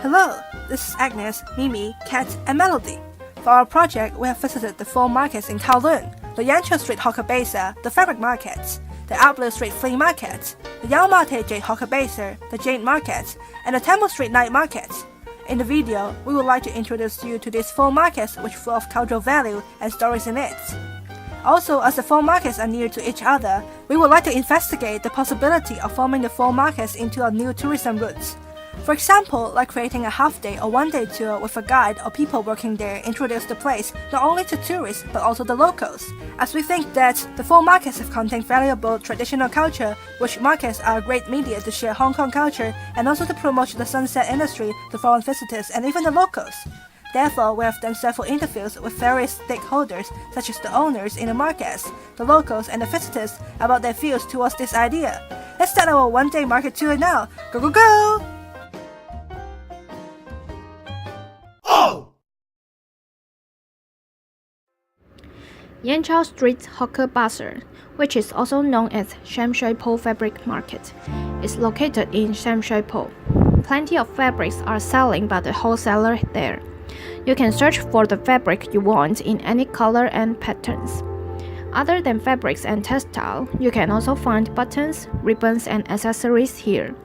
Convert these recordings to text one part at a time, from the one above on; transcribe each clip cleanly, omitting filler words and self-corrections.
Hello, this is Agnes, Mimi, Kat, and Melody. For our project, we have visited the four markets in Kowloon: the Yanqiao Street Hawker Bazaar, the Fabric Market, the Outblue Street Flea Market, the Yau Ma Tei Jade Hawker Bazaar, the Jade Market, and the Temple Street Night Market. In the video, we would like to introduce you to these four markets which full of cultural value and stories in it. Also, as the four markets are near to each other, we would like to investigate the possibility of forming the four markets into a new tourism route. For example, like creating a half-day or one-day tour with a guide or people working there introduce the place not only to tourists but also the locals, as we think that the four markets have contained valuable traditional culture, which markets are a great media to share Hong Kong culture and also to promote the sunset industry to foreign visitors and even the locals. Therefore, we have done several interviews with various stakeholders such as the owners in the markets, the locals and the visitors about their views towards this idea. Let's start our one-day market tour now. Go, go, go! Yanqiao Street Hawker Bazaar, which is also known as Sham Shui Po Fabric Market, is located in Sham Shui Po. Plenty of fabrics are selling by the wholesaler there. You can search for the fabric you want in any color and patterns. Other than fabrics and textile, you can also find buttons, ribbons, and accessories here.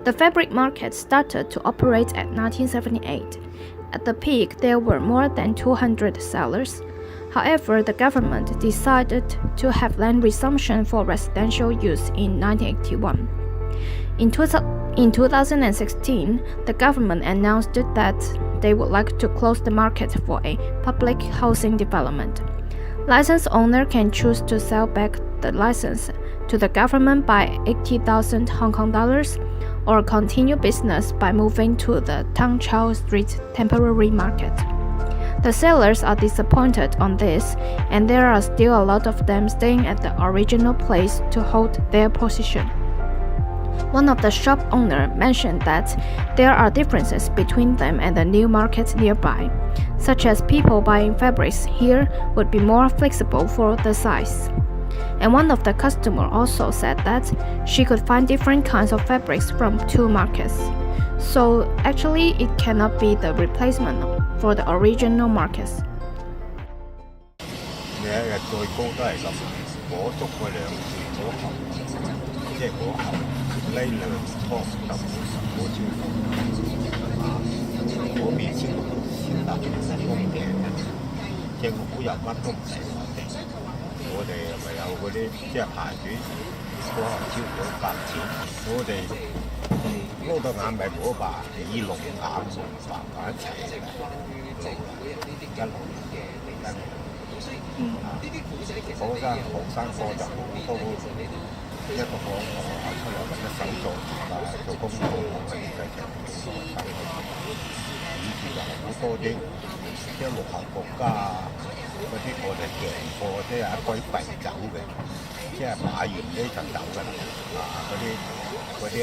The fabric market started to operate at 1978. At the peak, there were more than 200 sellers. However, the government decided to have land resumption for residential use in 1981. In 2016, the government announced that they would like to close the market for a public housing development. License owner can choose to sell back the license to the government by 80,000 Hong Kong dollars or continue business by moving to the Tang Chau Street temporary market. The sellers are disappointed on this, and there are still a lot of them staying at the original place to hold their position. One of the shop owners mentioned that there are differences between them and the new markets nearby, such as people buying fabrics here would be more flexible for the size. And one of the customers also said that she could find different kinds of fabrics from two markets. So actually, it cannot be the replacement for the original markets. 你一日最高都係咁，我捉佢2倍嗰後，即係嗰後呢2湯就冇超過嗰邊先得公平，政府又乜都唔使我哋咪有嗰啲即係排隊嗰後超過8錢，我哋撈到眼咪嗰把以龍眼同白一齊嘅。嗰間學生課就好多一個講學出嚟一手做做工作嘅繼續以前就好多啲即係落後國家嗰啲我哋訂貨即係一歸幣走嘅，即係買完呢就走㗎啦。嗰啲係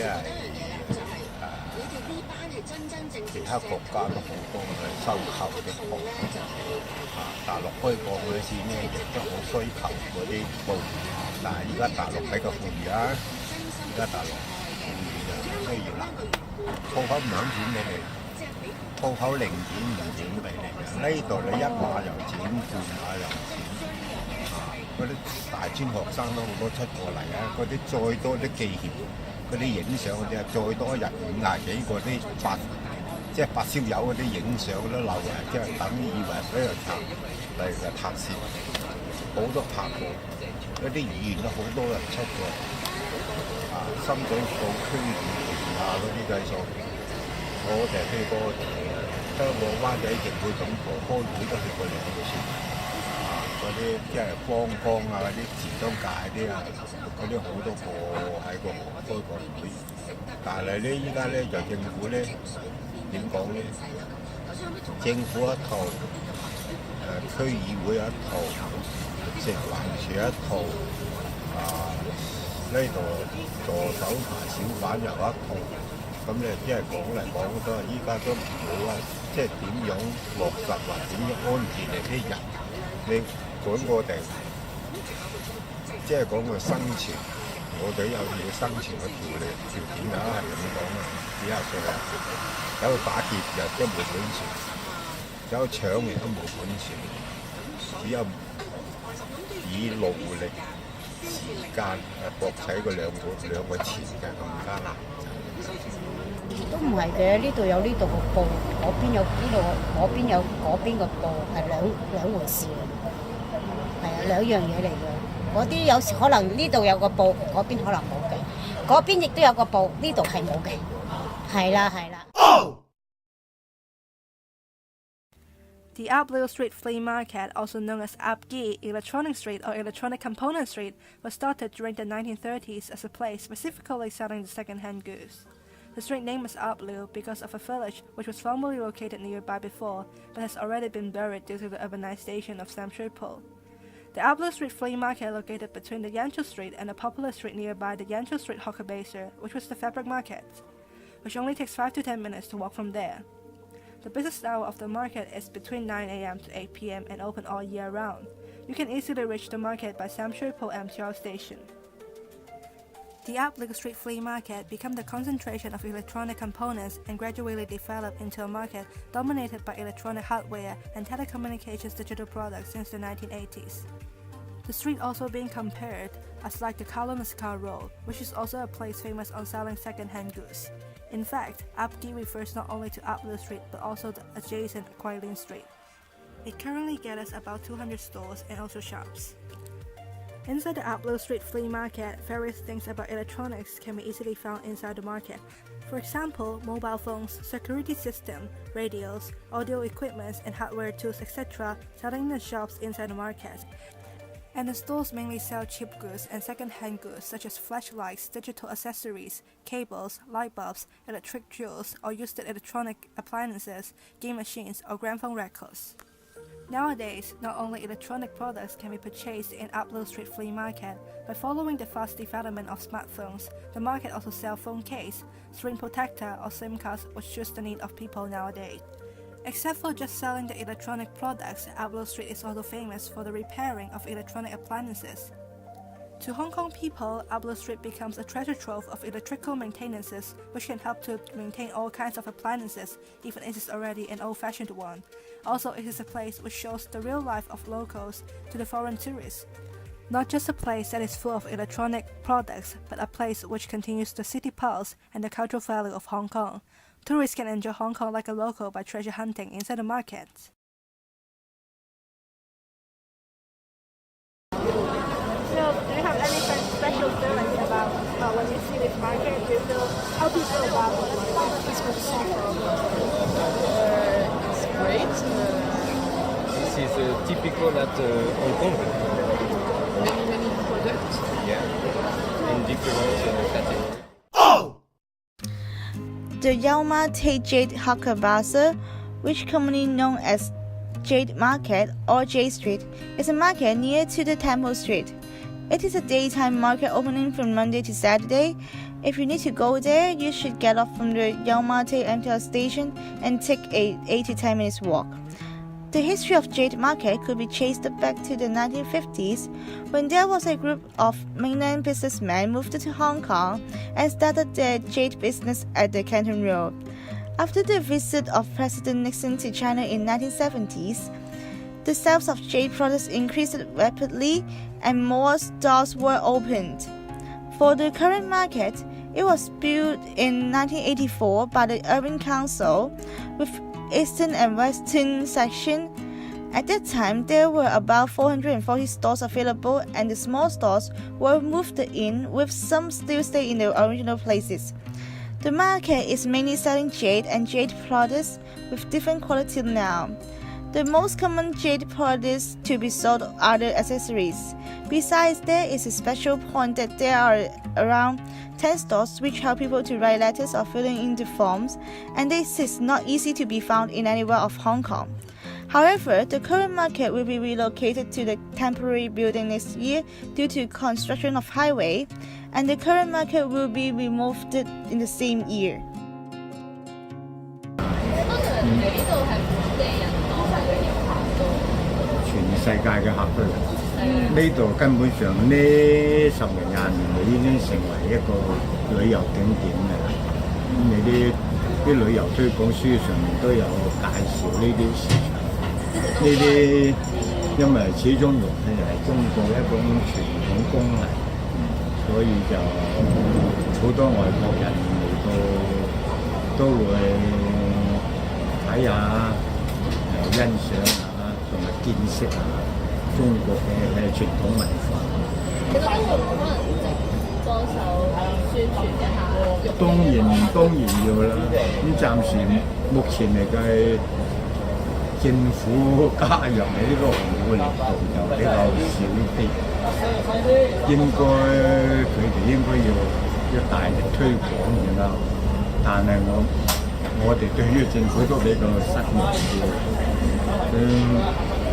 其他國家都好多係收購啲貨，大陸開放嗰陣時咧亦都好需求嗰啲布，但係而家大陸比較富裕啊，而家大陸富裕就需要啦，鋪口唔肯錢俾你，鋪口零錢唔錢俾你，呢度你一碼又錢，半碼又錢，嗰啲大專學生都好多出過嚟啊，嗰啲再多啲記協。嗰啲影相嗰啲啊，再多人50幾個啲即係發燒友嗰啲影相都漏啊，即係等於以為喺度拍，例如話拍攝，好多拍過，嗰啲議員都好多人出過，深水埗區議員嗰啲計數，我哋去過香港灣仔政府總部開會都去過2次。嗰啲即係幫嗰啲時裝界啲嗰啲好多個喺個開過會，但係咧依家咧就政府咧點講咧？政府一套，區議會一套，食環署一套，呢度助手同小販又一套，咁咧即係講嚟講都係依家都唔好啊！即係點樣落實或點樣安置你啲人？你講我哋即係講個生存，我哋有嘢生存嘅條件啊，係咁講啊，幾廿歲啊，走去打劫又都冇本事，走去搶亦都冇本事，只有以勞力、時間搏取嗰兩個錢嘅咁艱難。都唔係嘅，呢度有呢度個報，嗰邊有呢度，嗰邊有嗰邊個報，係兩回事嘅，係啊，兩樣嘢嚟嘅。嗰啲有時可能呢度有個報，嗰邊可能冇嘅，嗰邊亦都有個報，呢度係冇嘅，係啦係啦。The Ablu Street Flea Market, also known as Abgi Electronic Street or Electronic Component Street, was started during the 1930s as a place specifically selling the second-hand goods. The street name was Ablu because of a village which was formerly located nearby before, but has already been buried due to the urbanization of Samshui-po. The Ablu Street Flea Market located between the Yanqiu Street and a popular street nearby the Yanqiu Street Hawker Bazaar, which was the fabric market, which only takes 5 to 10 minutes to walk from there. The business hour of the market is between 9 a.m. to 8 p.m. and open all year round. You can easily reach the market by Samshui-po MTR station. The Ablu Street Flea Market became the concentration of electronic components and gradually developed into a market dominated by electronic hardware and telecommunications digital products since the 1980s. The street also being compared as like the Kowloon Road, which is also a place famous on selling second-hand goods. In fact, Abgi refers not only to Ablu Street but also the adjacent Kwai Lin Street. It currently gathers about 200 stores and also shops. Inside the Ablu Street Flea Market, various things about electronics can be easily found inside the market. For example, mobile phones, security system, radios, audio equipment and hardware tools, etc. selling in the shops inside the market. And the stores mainly sell cheap goods and second-hand goods such as flashlights, digital accessories, cables, light bulbs, electric drills, or used electronic appliances, game machines, or gramophone records. Nowadays, not only electronic products can be purchased in Ablu Street Flea Market, but following the fast development of smartphones, the market also sells phone case, screen protector, or SIM cards, which suits the need of people nowadays. Except for just selling the electronic products, Ablu Street is also famous for the repairing of electronic appliances. To Hong Kong people, Ablu Street becomes a treasure trove of electrical maintenances, which can help to maintain all kinds of appliances, even if it is already an old-fashioned one. Also, it is a place which shows the real life of locals to the foreign tourists. Not just a place that is full of electronic products, but a place which continues the city pulse and the cultural value of Hong Kong. Tourists can enjoy Hong Kong like a local by treasure hunting inside the market. So, do you have any special feelings about when you see this market? Do you feel, how do you feel about this It's great. This is typical at Hong Kong. Many products. Yeah, in different categories. The Yau Ma Tei Jade Hawker Bazaar, which commonly known as Jade Market or Jade Street, is a market near to the Temple Street. It is a daytime market opening from Monday to Saturday. If you need to go there, you should get off from the Yau Ma Tei MTR station and take a 8 to 10 minutes walk. The history of Jade Market could be traced back to the 1950s, when there was a group of mainland businessmen moved to Hong Kong and started their jade business at the Canton Road. After the visit of President Nixon to China in 1970s, the sales of jade products increased rapidly and more stores were opened. For the current market, it was built in 1984 by the Urban Council with Eastern and Western section. At that time, there were about 440 stores available and the small stores were moved in, with some still stay in their original places. The market is mainly selling jade and jade products with different quality now. The most common jade products to be sold are the accessories. Besides, there is a special point that there are around 10 stores which help people to write letters or filling in the forms, and this is not easy to be found in anywhere of Hong Kong. However, the current market will be relocated to the temporary building next year due to construction of highway, and the current market will be removed in the same year. 全世界嘅客都嚟。呢度根本上呢10年20年已經成為一個旅遊景點嘅啦。你啲旅遊推廣書上面都有介紹呢啲市場，呢啲因為始終玉器係中國一種傳統工藝，所以就好多外國人嚟到都會睇下、欣賞下同埋見識下中國嘅傳統文化。你覺得會唔會可能幫手宣傳一下？當然要啦。咁暫時目前嚟計，政府加入喺呢個行業嘅力度就比較少啲，佢哋應該要大力推廣嘅啦。但係我哋對於政府都比較失望啲。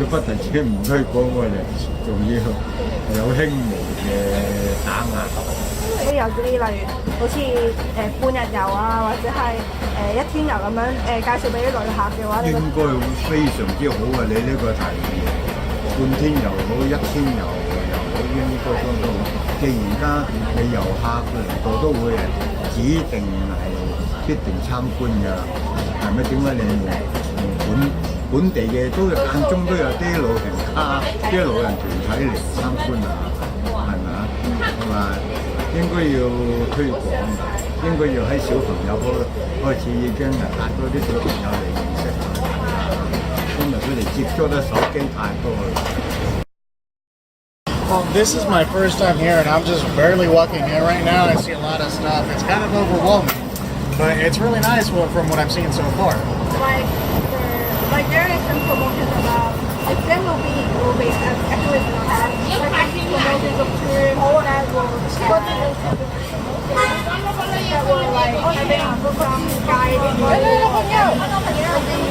佢不但止唔推廣我哋，仲要有輕微嘅打壓。都有啲例如好似半日遊啊，或者係1天遊咁樣介紹俾啲旅客嘅話，應該非常之好啊！你呢個提議，半天遊好，1天遊又好，應該相當好。既然而家你遊客嚟到都會指定係必定參觀㗎，係咪？點解你本地嘅都間中都有啲老人家、啲老人團體嚟參觀啊？係咪啊？同埋應該要推廣，應該要喺小朋友開始已經帶多啲小朋友嚟認識下，因為佢哋接觸得手機太多啦。Well, this is my first time here, and I'm just barely walking in right now. I see a lot of stuff. It's kind of overwhelming, but it's really nice from what I've seen so far. Like there is some promotions about there will be actually promotions of tourism that will like having some guide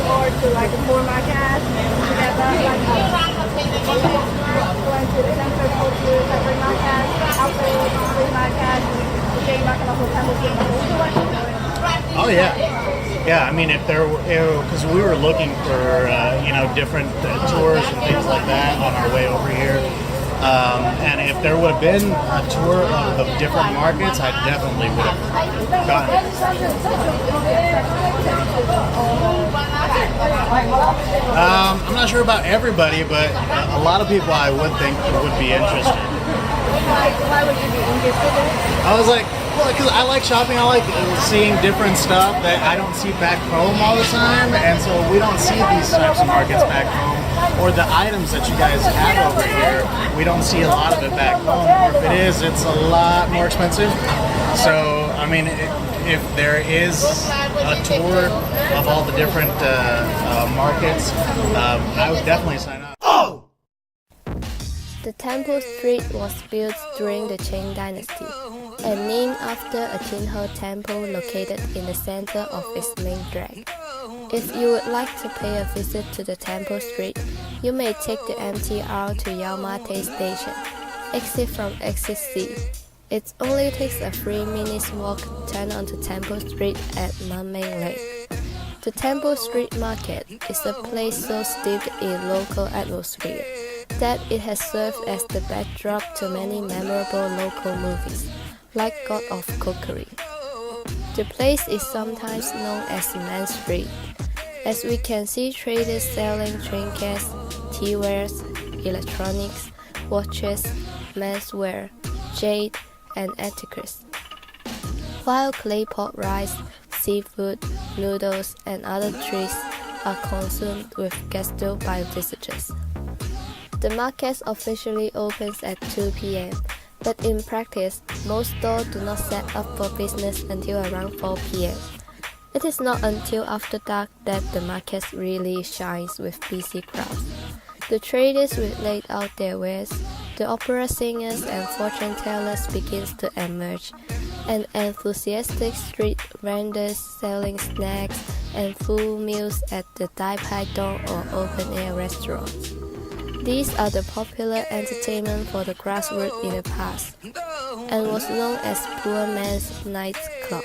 or to like a tour market together like going to the center go to fabric market, after free market, game market of temple game. Oh yeah, I mean because we were looking for different tours and things like that on our way over here, and if there would have been a tour of the different markets, I definitely would have gotten it. I'm not sure about everybody, but a lot of people I would think would be interested. Why would you be interested? I was like, well, because I like shopping. I like seeing different stuff that I don't see back home all the time, and so we don't see these types of markets back home. Or the items that you guys have over here, we don't see a lot of it back home. Or if it is, it's a lot more expensive. So, I mean, if there is a tour of all the different markets, I would definitely sign up. Oh! The Temple Street was built during the Qing Dynasty and named after a Tianhe temple located in the center of its main drag. If you would like to pay a visit to the Temple Street, you may take the MTR to Yau Ma Tei Station, exit from exit C. It only takes a 3 minutes walk to turn onto Temple Street at Manming Lake. The Temple Street Market is a place so steeped in local atmosphere that it has served as the backdrop to many memorable local movies, like God of Cookery. The place is sometimes known as Man Street, as we can see traders selling trinkets, teawares, electronics, watches, menswear, jade, and antiques, while clay pot rice, seafood, noodles, and other treats are consumed with gusto by visitors. The market officially opens at 2 p.m., but in practice, most stores do not set up for business until around 4 p.m. It is not until after dark that the market really shines with busy crowds. The traders will lay out their wares, the opera singers and fortune tellers begins to emerge, and enthusiastic street vendors selling snacks and full meals at the Dai Pai Dong or open-air restaurants. These are the popular entertainment for the grassroots in the past, and was known as Poor Man's Night Club.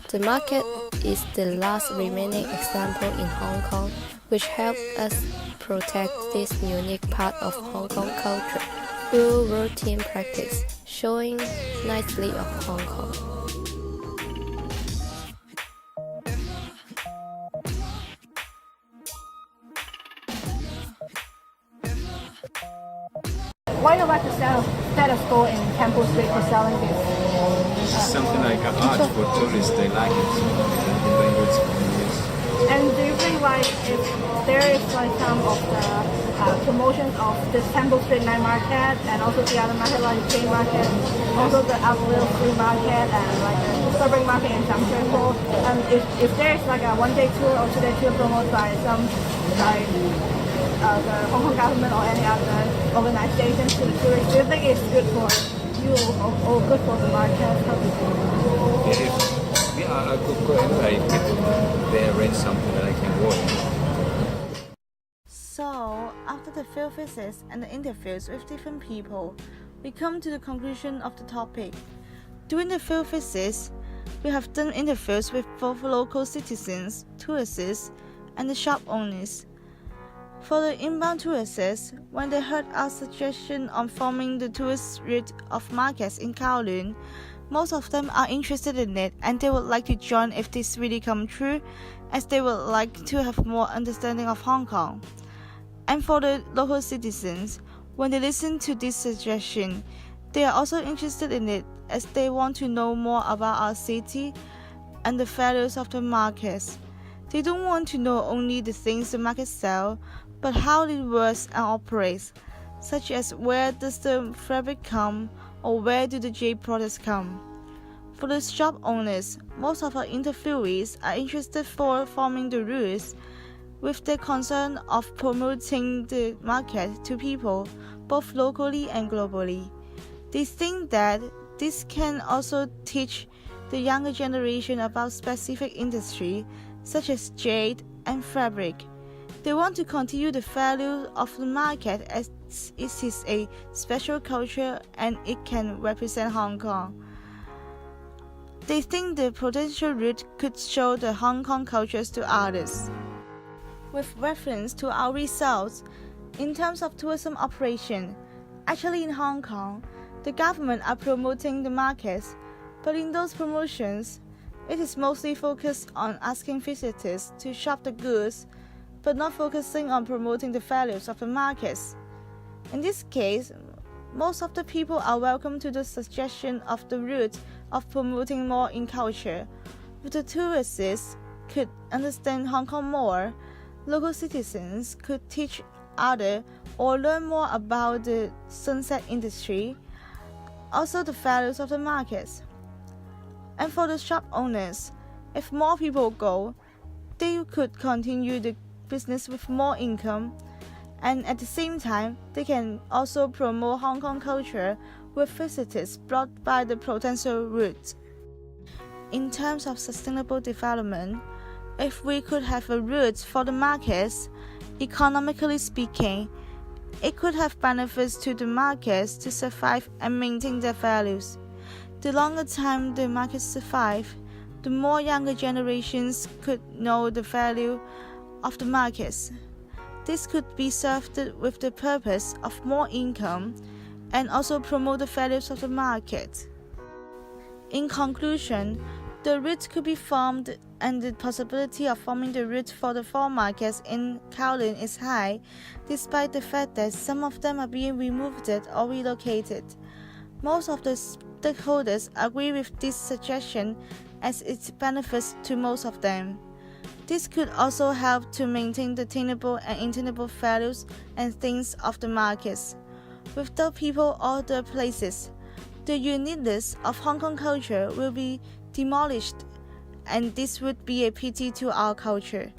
The market is the last remaining example in Hong Kong, which helped us protect this unique part of Hong Kong culture through routine practice, showing nicely of Hong Kong. Why do you like to set a store in Temple Street for selling this? Something like an art for tourists, they like it. And do you think like if there is like some of the promotions of this Temple Street night market and also the other market like the King Market, also the Upwell Flea Market and like the Fabric Market in Zhangzhou Hall, if there is like a one-day tour or two-day tour promoted by some like the Hong Kong government or any other organization to the tourists, do you think it's good for you or good for the market? I could go anyway if they arrange something that I can work. So, after the field visits and the interviews with different people, we come to the conclusion of the topic. During the field visits, we have done interviews with both local citizens, tourists, and the shop owners. For the inbound tourists, when they heard our suggestion on forming the tourist route of markets in Kowloon, most of them are interested in it and they would like to join if this really come true, as they would like to have more understanding of Hong Kong. And for the local citizens, when they listen to this suggestion, they are also interested in it as they want to know more about our city and the values of the markets. They don't want to know only the things the market sell, but how it works and operates, such as where does the fabric come or where do the jade products come. For the shop owners, most of our interviewees are interested for forming the routes with the concern of promoting the market to people, both locally and globally. They think that this can also teach the younger generation about specific industry such as jade and fabric. They want to continue the value of the market as it is a special culture and it can represent Hong Kong. They think the potential route could show the Hong Kong cultures to others. With reference to our results, in terms of tourism operation, actually in Hong Kong, the government are promoting the markets, but in those promotions, it is mostly focused on asking visitors to shop the goods, but not focusing on promoting the values of the markets. In this case, most of the people are welcome to the suggestion of the route of promoting more in culture. If the tourists could understand Hong Kong more, local citizens could teach others or learn more about the sunset industry, also the values of the markets. And for the shop owners, if more people go, they could continue the business with more income, and at the same time, they can also promote Hong Kong culture with visitors brought by the potential route. In terms of sustainable development, if we could have a route for the markets, economically speaking, it could have benefits to the markets to survive and maintain their values. The longer time the markets survive, the more younger generations could know the value of the markets. This could be served with the purpose of more income and also promote the values of the market. In conclusion, the route could be formed and the possibility of forming the route for the 4 markets in Kowloon is high, despite the fact that some of them are being removed or relocated. Most of the stakeholders agree with this suggestion as it benefits to most of them. This could also help to maintain the attainable and attainable values and things of the markets. Without people or the places, the uniqueness of Hong Kong culture will be demolished, and this would be a pity to our culture.